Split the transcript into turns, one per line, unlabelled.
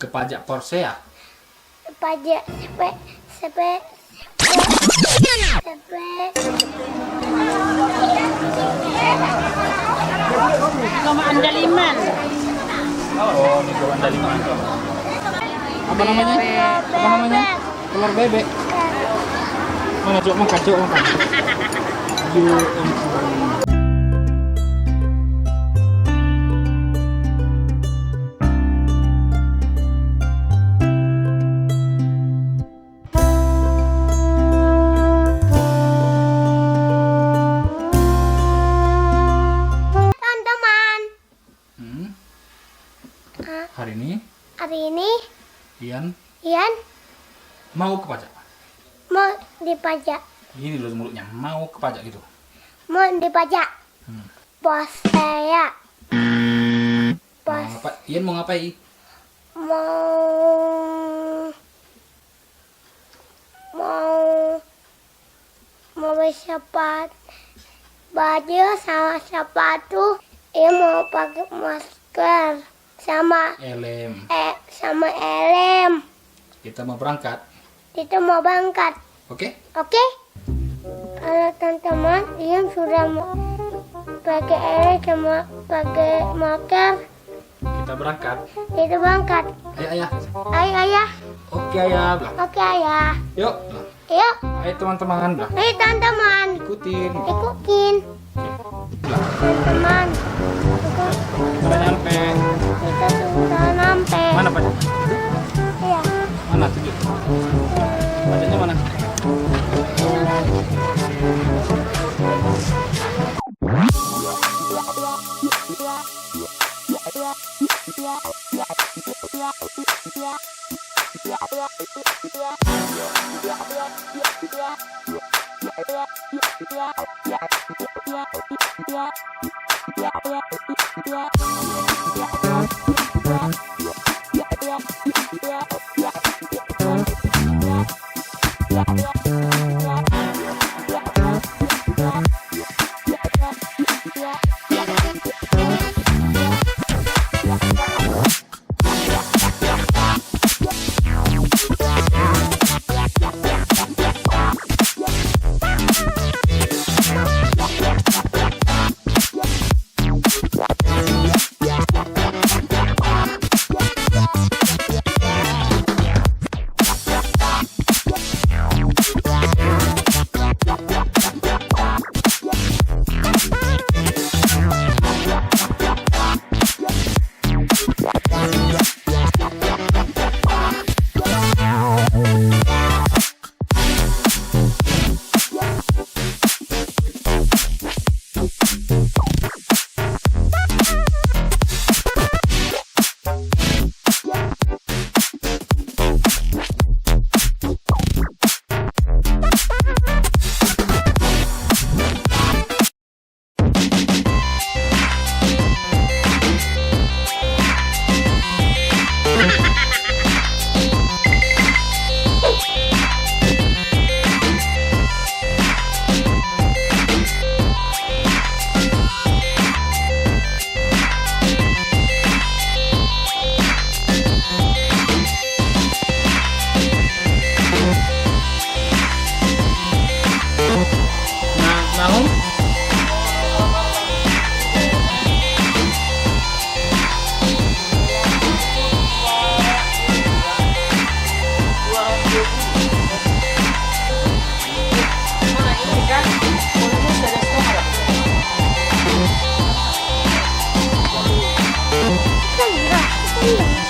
Ke pajak Porsche ya?
Pajak
Nama andaliman.
Oh, ini ke andaliman. Apa namanya? Apa namanya? Telur bebek. Mana cok makan, cok makan. Ya ampun.
teman-teman.
Hari ini
Ian
Ian mau ke pajak.
mau dipajak.
Gini loh mulutnya, mau ke pajak gitu.
Mau dipajak. Bos saya. Bos
Apa? Ian mau ngapain?
mau baju sama sepatu. Ian mau pakai masker sama
Sama
helm.
kita mau berangkat.
Kita mau berangkat.
Oke?
Oke? Halo teman-teman, Ian sudah pakai helm sama pakai masker.
Kita berangkat.
Kita berangkat.
Ayo ayah.
Ayo ayah.
Oke ayah. Belah.
Oke ayah.
Yuk. Belah.
Yuk.
Ayo teman-teman. Belah.
Ayo teman-teman.
Ikutin.
Ikutin.
Belah.
Teman.
Udah nyampe.
Kita sudah sampai.
Mana pajak?
Iya.
Mana tunjuk? Pajaknya mana?
Iya.